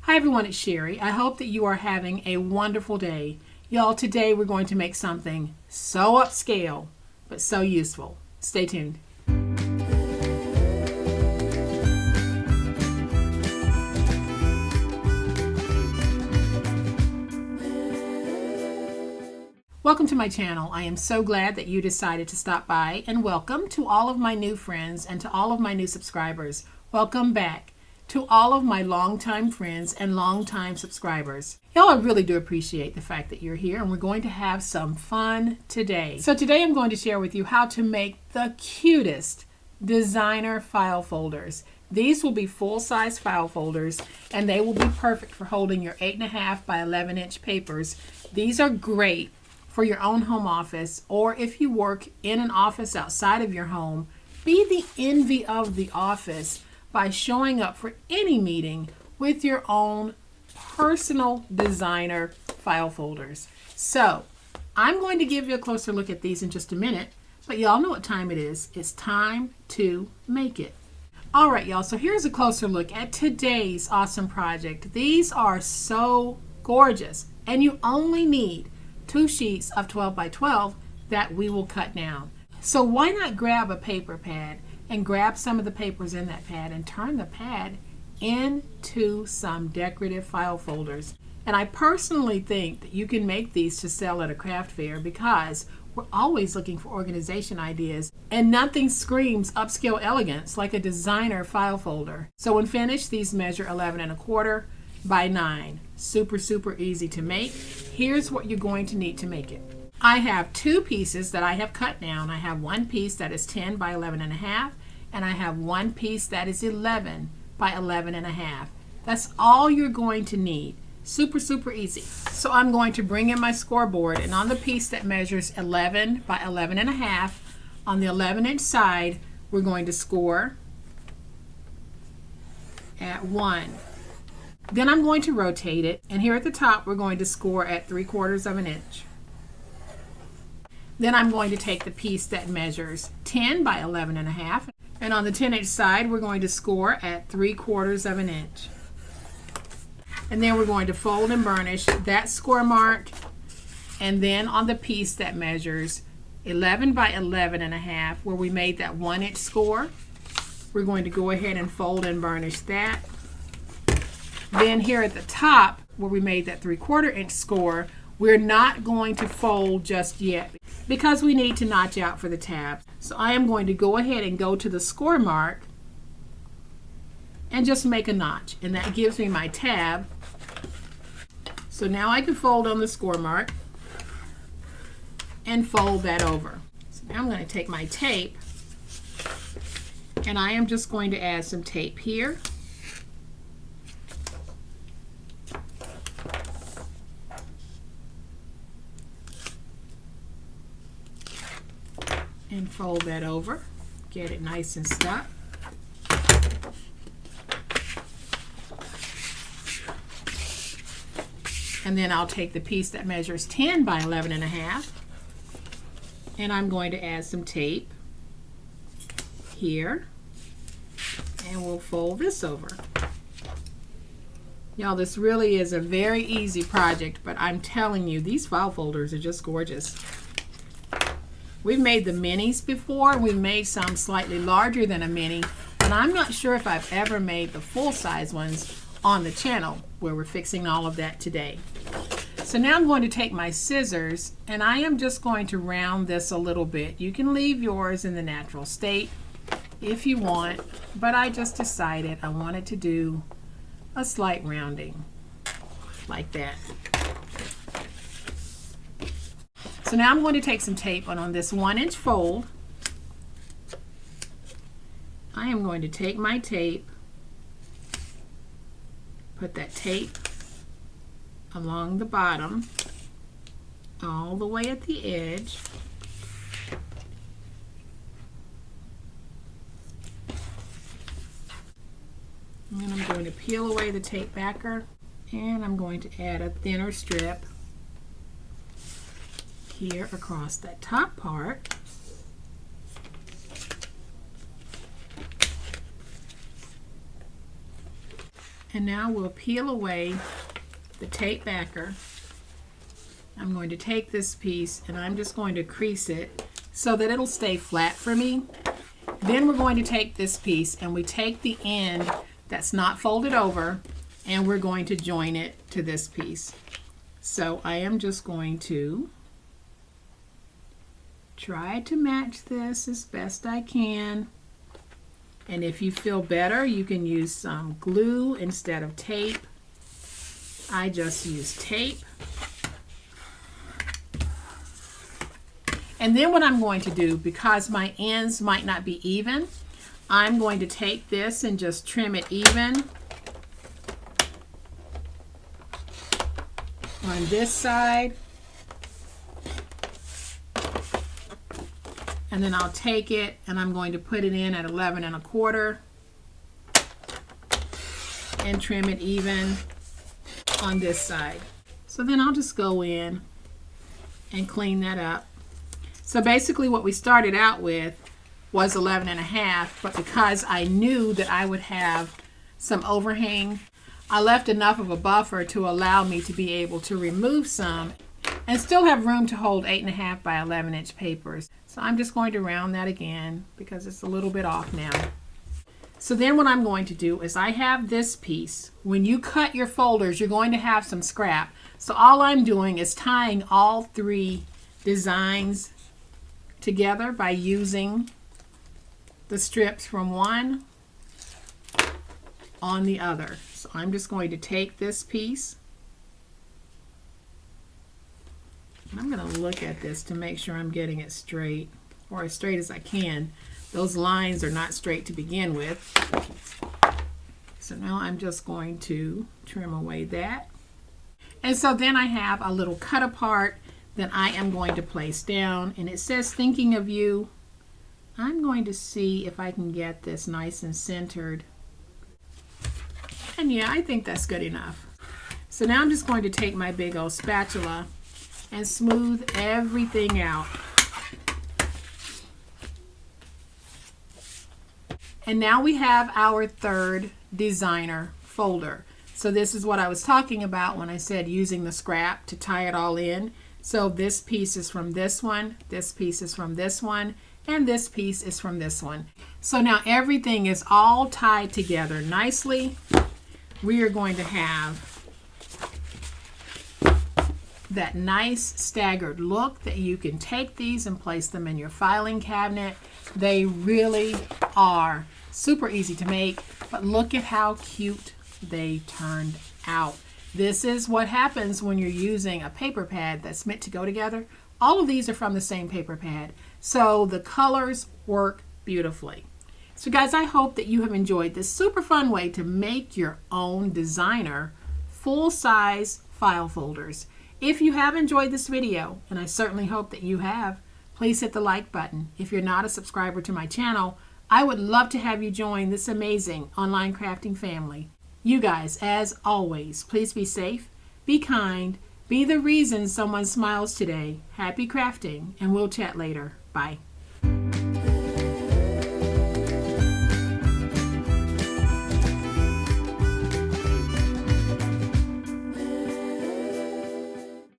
Hi everyone, it's Sherry. I hope that you are having a wonderful day. Y'all, today we're going to make something so upscale, but so useful. Stay tuned. Welcome to my channel. I am so glad that you decided to stop by, and welcome to all of my new friends and to all of my new subscribers. Welcome back to all of my longtime friends and longtime subscribers. Y'all, I really do appreciate the fact that you're here, and we're going to have some fun today. So today I'm going to share with you how to make the cutest designer file folders. These will be full-size file folders, and they will be perfect for holding your 8.5 by 11-inch papers. These are great for your own home office, or if you work in an office outside of your home. Be the envy of the office by showing up for any meeting with your own personal designer file folders. So I'm going to give you a closer look at these in just a minute, but y'all know what time it is. It's time to make it. All right, y'all, so here's a closer look at today's awesome project. These are so gorgeous, and you only need 2 sheets of 12 by 12 that we will cut down. So why not grab a paper pad and grab some of the papers in that pad and turn the pad into some decorative file folders. And I personally think that you can make these to sell at a craft fair, because we're always looking for organization ideas, and nothing screams upscale elegance like a designer file folder. So when finished, these measure 11.25 by 9. Super easy to make. Here's what you're going to need to make it. I have 2 pieces that I have cut down. I have one piece that is 10 by 11.5, and I have one piece that is 11 by 11.5. That's all you're going to need. Super easy. So I'm going to bring in my scoreboard, and on the piece that measures 11 by 11.5, on the 11-inch side, we're going to score at 1. Then I'm going to rotate it, and here at the top we're going to score at 3/4 of an inch. Then I'm going to take the piece that measures 10 by 11.5, and on the 10-inch side we're going to score at 3/4 of an inch. And then we're going to fold and burnish that score mark, and then on the piece that measures 11 by 11.5, where we made that 1-inch score, we're going to go ahead and fold and burnish that. Then here at the top, where we made that 3/4 inch score, we're not going to fold just yet because we need to notch out for the tab. So I am going to go ahead and go to the score mark and just make a notch, and that gives me my tab. So now I can fold on the score mark and fold that over. So now I'm going to take my tape, and I am just going to add some tape here. And fold that over, get it nice and stuck. And then I'll take the piece that measures 10 by 11.5, and I'm going to add some tape here, and we'll fold this over. Y'all, this really is a very easy project, but I'm telling you, these file folders are just gorgeous. We've made the minis before. We've made some slightly larger than a mini, and I'm not sure if I've ever made the full-size ones on the channel, where we're fixing all of that today. So now I'm going to take my scissors, and I am just going to round this a little bit. You can leave yours in the natural state if you want, but I just decided I wanted to do a slight rounding like that. So now I'm going to take some tape, and on this 1-inch fold, I am going to take my tape, put that tape along the bottom, all the way at the edge, and I'm going to peel away the tape backer, and I'm going to add a thinner strip here across that top part. And now we'll peel away the tape backer. I'm going to take this piece and I'm just going to crease it so that it'll stay flat for me. Then we're going to take this piece and we take the end that's not folded over and we're going to join it to this piece. So I am just going to try to match this as best I can. And if you feel better, you can use some glue instead of tape. I just use tape. And then what I'm going to do, because my ends might not be even, I'm going to take this and just trim it even on this side. And then I'll take it and I'm going to put it in at 11 1/4 and trim it even on this side. So then I'll just go in and clean that up. So basically what we started out with was 11 1/2, but because I knew that I would have some overhang, I left enough of a buffer to allow me to be able to remove some and still have room to hold 8 1/2 by 11 inch papers. So I'm just going to round that again because it's a little bit off now. So then what I'm going to do is I have this piece. When you cut your folders, you're going to have some scrap. So all I'm doing is tying all three designs together by using the strips from one on the other. So I'm just going to take this piece. I'm going to look at this to make sure I'm getting it straight, or as straight as I can. Those lines are not straight to begin with. So now I'm just going to trim away that. And so then I have a little cut apart that I am going to place down, and it says thinking of you. I'm going to see if I can get this nice and centered. And yeah, I think that's good enough. So now I'm just going to take my big old spatula and smooth everything out. And now we have our third designer folder. So this is what I was talking about when I said using the scrap to tie it all in. So this piece is from this one, this piece is from this one, and this piece is from this one. So now everything is all tied together nicely. We are going to have that nice staggered look that you can take these and place them in your filing cabinet. They really are super easy to make, but look at how cute they turned out. This is what happens when you're using a paper pad that's meant to go together. All of these are from the same paper pad, so the colors work beautifully. So guys, I hope that you have enjoyed this super fun way to make your own designer full-size file folders. If you have enjoyed this video, and I certainly hope that you have, please hit the like button. If you're not a subscriber to my channel, I would love to have you join this amazing online crafting family. You guys, as always, please be safe, be kind, be the reason someone smiles today. Happy crafting, and we'll chat later. Bye.